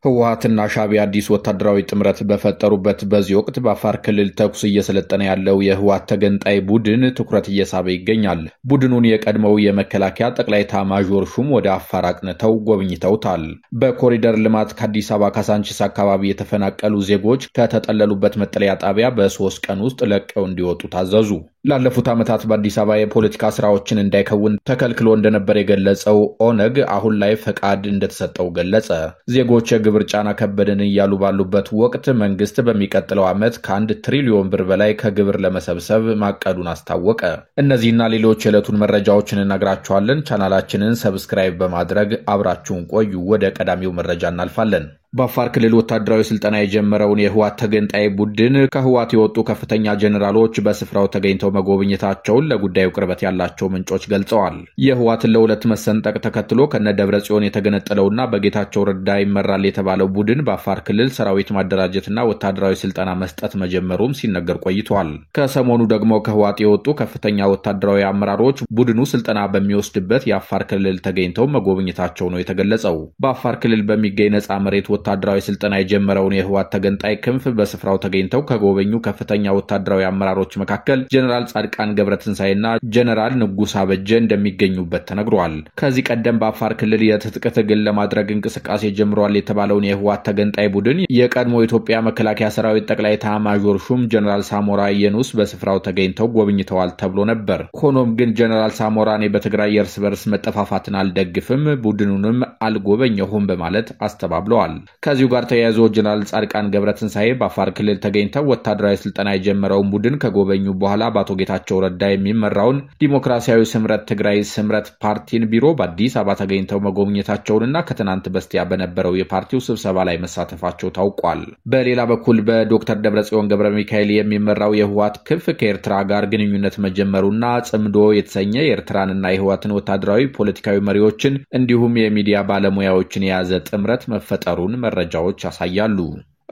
ህወሓትና ሻዕቢያ አዲስ ወታደራዊ ጥምረት በፈጠሩበት በዚህ ወቅት በአፋር ክልል ተኩስ እየሰለጠነ ያለው የህወሓት ተገንጣይ ቡድን ትኩረት እየሳበ ይገኛል። ቡድኑን የቀድሞው የመከላከያ ጠቅላይ ኤታማዦር ሹም ወደ አፋር አቅንተው ጎብኝተውታል። በኮሪደር ልማት ከአዲስ አበባ ካሳንቺስ አካባቢ የተፈናቀሉ ዜጎች ከተጠለሉበት መጠለያ ጣቢያ በ3 ቀን ውስጥ ለቀው እንዲወጡ ታዘዙ። ላለፉት ዓመታት በአዲስ አበባ የፖለቲካ ስራዎችን እንዳይከውን ተከልክሎ እንደነበር የገለጸው ኦነግ አሁን ላይ ፈቃድ እንደተሰጠው ገለጸ። ዜጎች የግብር ጫና ከበደን እያሉ ባሉበት ወቅት መንግስት በሚቀጥለው ዓመት ከ1 ትሪሊዮን ብር በላይ ከግብር ለመሰብሰብ ማቀዱን አስታወቀ። እነዚህና ሌሎች የዕለቱን መረጃዎችን እነግራችኋለን። ቻናላችንን ሰብስክራይብ በማድረግ አብራችሁን ቆዩ። ወደ ቀዳሚው መረጃ እናልፋለን። በአፋር ክልል ወታደራዊ ስልጠና የጀመረውን የህወሓት ተገንጣይ ቡድን ከህወሓት የወጡ ከፍተኛ ጀነራሎች በስፍራው ተገኝተው መጎብኘታቸውን ለጉዳዩ ቅርበት ያላቸው ምንጮች ገልጸዋል። የህወሓትን ለሁለት መሰንጠቅ ተከትሎ ከነደብረ ጽዮን የተገነጠለውና በጌታቸው ረዳ ይመራል የተባለው ቡድን በአፋር ክልል ሰራዊት ማደራጀትና ወታደራዊ ስልጠና መስጠት መጀመሩም ሲነገር ቆይቷል። ከሰሞኑ ደግሞ ከህወሓት የወጡ ከፍተኛ ወታደራዊ አመራሮች ቡድኑ ስልጠና በሚወስድበት የአፋር ክልል ተገኝተው መጎብኘታቸው ነው የተገለጸው። በአፋር ክልል በሚገኝ ነጻ መሬት ወታደራዊ ስልጠና የጀመረውን የህወሓት ተገንጣይ ክንፍ በስፍራው ተገኝተው ከጎበኙ ከፍተኛ ወታደራዊ አመራሮች መካከል ጀነራል ጻድቃን ገብረትንሳኤና ጀነራል ንጉስ አበጀ እንደሚገኙበት ተነግሯል። ከዚህ ቀደም በአፋር ክልል የትጥቅ ትግል ለማድረግ እንቅስቃሴ ጀምሯል የተባለውን የህወሓት ተገንጣይ ቡድን የቀድሞ የኢትዮጵያ መከላከያ ሰራዊት ጠቅላይ ኤታማዦር ሹም ጀነራል ሳሞራ የኑስ በስፍራው ተገኝተው ጎብኝተዋል ተብሎ ነበር። ሆኖም ግን ጀነራል ሳሞራ እኔ በትግራይ የእርስ በርስ መጠፋፋትን አልደግፍም፣ ቡድኑንም አልጎበኘሁም በማለት አስተባብለዋል። ከዚሁ ጋር ተያይዞ ጀነራል ጻድቃን ገብረትንሳኤ በአፋር ክልል ተገኝተው ወታደራዊ ስልጠና የጀመረውን ቡድን ከጎበኙ በኋላ በአቶ ጌታቸው ረዳ የሚመራውን ዲሞክራሲያዊ ስምረት ትግራይ ስምረት ፓርቲን ቢሮ በአዲስ አበባ ተገኝተው መጎብኘታቸውንና ከትናንት በስቲያ በነበረው የፓርቲው ስብሰባ ላይ መሳተፋቸው ታውቋል። በሌላ በኩል በዶክተር ደብረጽዮን ገብረ ሚካኤል የሚመራው የህወሓት ክንፍ ከኤርትራ ጋር ግንኙነት መጀመሩና ጽምዶ የተሰኘ የኤርትራንና የህወሓትን ወታደራዊ ፖለቲካዊ መሪዎችን እንዲሁም የሚዲያ ባለሙያዎችን የያዘ ጥምረት መፈጠሩን መረጃዎች ያሳያሉ።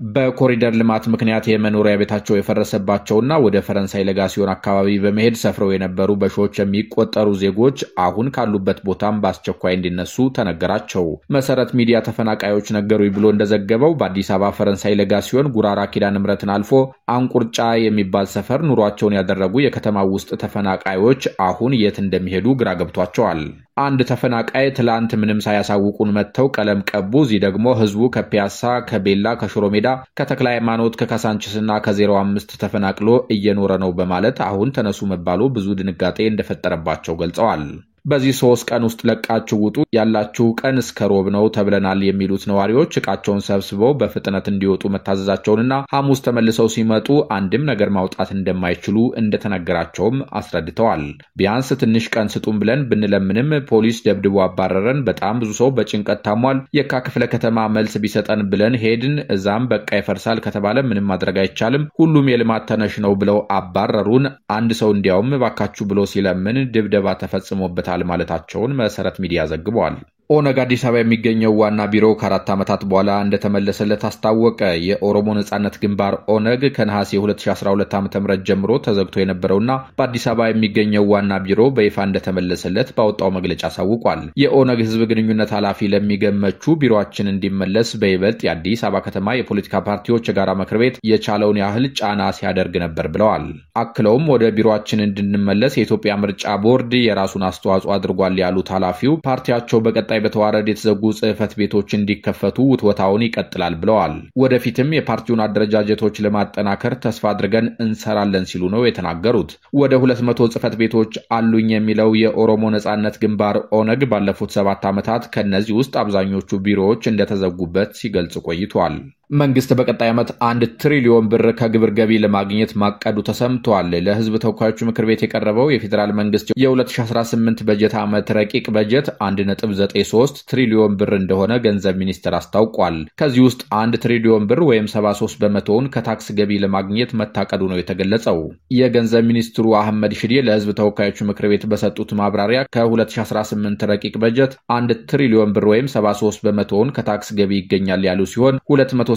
በኮሪደር ልማት ምክንያት የመኖሪያ ቤታቸው የፈረሰባቸውና ወደ ፈረንሳይ ለጋሲዮን አካባቢ በመሄድ ሰፍረው የነበሩ በሺዎች የሚቆጠሩ ዜጎች አሁን ካሉበት ቦታም በአስቸኳይ እንዲነሱ ተነገራቸው። መሰረት ሚዲያ ተፈናቃዮች ነገሩኝ ብሎ እንደዘገበው በአዲስ አበባ ፈረንሳይ ለጋሲዮን ጉራራ ኪዳነ ምሕረትን አልፎ አንቁርጫ የሚባል ሰፈር ኑሯቸውን ያደረጉ የከተማ ውስጥ ተፈናቃዮች አሁን የት እንደሚሄዱ ግራ ገብቷቸዋል። አንድ ተፈናቃይ ትላንት ምንም ሳያሳውቁን መጥተው ቀለም ቀቡ፣ እዚህ ደግሞ ህዝቡ ከፒያሳ፣ ከቤላ፣ ከሽሮ ሜዳ፣ ከተክለ ሃይማኖት፣ ከካሳንቺስና ከ05 ተፈናቅሎ እየኖረ ነው በማለት አሁን ተነሱ መባሉ ብዙ ድንጋጤ እንደፈጠረባቸው ገልጸዋል። በዚህ 3 ቀን ውስጥ ለቃችሁ ውጡ፣ ያላችሁ ቀን እስከ ሮብ ነው ተብለናል የሚሉት ነዋሪዎች ዕቃቸውን ሰብስበው በፍጥነት እንዲወጡ መታዘዛቸውንና ሐሙስ ተመልሰው ሲመጡ አንድም ነገር ማውጣት እንደማይችሉ እንደተነገራቸውም አስረድተዋል። ቢያንስ ትንሽ ቀን ስጡን ብለን ብንለምንም ፖሊስ ደብድቦ አባረረን፣ በጣም ብዙ ሰው በጭንቀት ታሟል፣ የካ ክፍለ ከተማ መልስ ቢሰጠን ብለን ሄድን፣ እዛም በቃ ይፈርሳል ከተባለ ምንም ማድረግ አይቻልም፣ ሁሉም የልማት ተነሽ ነው ብለው አባረሩን፣ አንድ ሰው እንዲያውም ባካችሁ ብሎ ሲለምን ድብደባ ተፈጽሞበታል ማለታቸውን መሰረት ሚዲያ ዘግቧል። ኦነግ አዲስ አበባ የሚገኘው ዋና ቢሮ ከ4 ዓመታት በኋላ እንደተመለሰለት አስታወቀ። የኦሮሞ ነጻነት ግንባር ኦነግ ከነሐሴ 2012 ዓ.ም ጀምሮ ተዘግቶ የነበረውና በአዲስ አበባ የሚገኘው ዋና ቢሮ በይፋ እንደተመለሰለት ባወጣው መግለጫ አሳውቋል። የኦነግ ህዝብ ግንኙነት ኃላፊ ለሚገመቹ ቢሮአችን እንዲመለስ በይበልጥ የአዲስ አበባ ከተማ የፖለቲካ ፓርቲዎች የጋራ ምክር ቤት የቻለውን ያህል ጫና ሲያደርግ ነበር ብለዋል። አክለውም ወደ ቢሮአችን እንድንመለስ የኢትዮጵያ ምርጫ ቦርድ የራሱን አስተዋጽኦ አድርጓል ያሉት ኃላፊው ፓርቲያቸው በቀጣይ በተዋረድ የተዘጉ ጽህፈት ቤቶች እንዲከፈቱ ውትወታውን ይቀጥላል ብለዋል። ወደፊትም የፓርቲውን አደረጃጀቶች ለማጠናከር ተስፋ አድርገን እንሰራለን ሲሉ ነው የተናገሩት። ወደ 200 ጽህፈት ቤቶች አሉኝ የሚለው የኦሮሞ ነጻነት ግንባር ኦነግ ባለፉት 7 ዓመታት ከነዚህ ውስጥ አብዛኞቹ ቢሮዎች እንደተዘጉበት ሲገልጽ ቆይቷል። መንግስት በቀጣይ ዓመት 1 ትሪሊዮን ብር ከግብር ገቢ ለማግኘት ማቀዱ ተሰምቷል። ለህዝብ ተወካዮች ምክር ቤት የቀረበው የፌዴራል መንግስት የ2018 በጀት ዓመት ረቂቅ በጀት 1.93 ትሪሊዮን ብር እንደሆነ ገንዘብ ሚኒስቴር አስታውቋል። ከዚህ ውስጥ 1 ትሪሊዮን ብር ወይም 73 በመቶውን ከታክስ ገቢ ለማግኘት መታቀዱ ነው የተገለጸው። የገንዘብ ሚኒስትሩ አህመድ ሽዴ ለህዝብ ተወካዮች ምክር ቤት በሰጡት ማብራሪያ ከ2018 ረቂቅ በጀት 1 ትሪሊዮን ብር ወይም 73 በመቶውን ከታክስ ገቢ ይገኛል ያሉ ሲሆን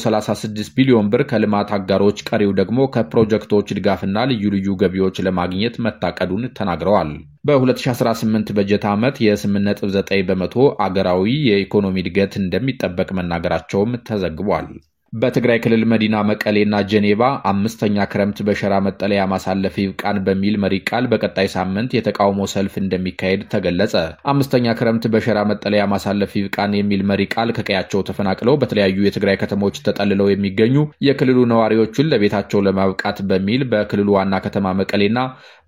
136 ቢሊዮን ብር ከልማት አጋሮች፣ ቀሪው ደግሞ ከፕሮጀክቶች ድጋፍና ልዩ ልዩ ገቢዎች ለማግኘት መታቀዱን ተናግረዋል። በ2018 በጀት ዓመት የ8.9 በመቶ አገራዊ የኢኮኖሚ እድገት እንደሚጠበቅ መናገራቸውም ተዘግቧል። በትግራይ ክልል መዲና መቀሌና ጄኔቫ 5ኛ ክረምት በሸራ መጠለያ ማሳለፍ ይብቃን በሚል መሪ ቃል በቀጣይ ሳምንት የተቃውሞ ሰልፍ እንደሚካሄድ ተገለጸ። 5ኛ ክረምት በሸራ መጠለያ ማሳለፍ ይብቃን የሚል መሪ ቃል ከቀያቸው ተፈናቅለው በተለያዩ የትግራይ ከተሞች ተጠልለው የሚገኙ የክልሉ ነዋሪዎችን ለቤታቸው ለማብቃት በሚል በክልሉ ዋና ከተማ መቀሌና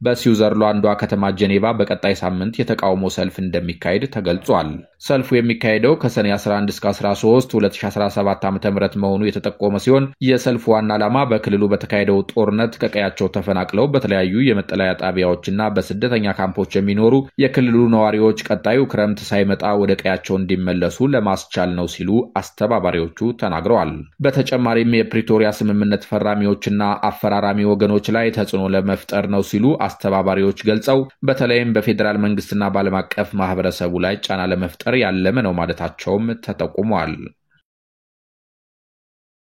በስዊዘርላንዷ ከተማ ጄኔቫ በቀጣይ ሳምንት የተቃውሞ ሰልፍ እንደሚካሄድ ተገልጿል። ሰልፉ የሚካሄደው ከሰኔ 11 እስከ 13 2017 ዓ.ም መሆኑ የተጠቆመ ሲሆን የሰልፉ ዋና ዓላማ በክልሉ በተካሄደው ጦርነት ከቀያቸው ተፈናቅለው በተለያዩ የመጠለያ ጣቢያዎችና በስደተኛ ካምፖች የሚኖሩ የክልሉ ነዋሪዎች ቀጣዩ ክረምት ሳይመጣ ወደ ቀያቸው እንዲመለሱ ለማስቻል ነው ሲሉ አስተባባሪዎቹ ተናግረዋል። በተጨማሪም የፕሪቶሪያ ስምምነት ፈራሚዎችና አፈራራሚ ወገኖች ላይ ተጽዕኖ ለመፍጠር ነው ሲሉ አስተባባሪዎች ገልጸው በተለይም በፌዴራል መንግስትና በዓለም አቀፍ ማህበረሰቡ ላይ ጫና ለመፍጠር ያለመ ነው ማለታቸውም ተጠቁሟል።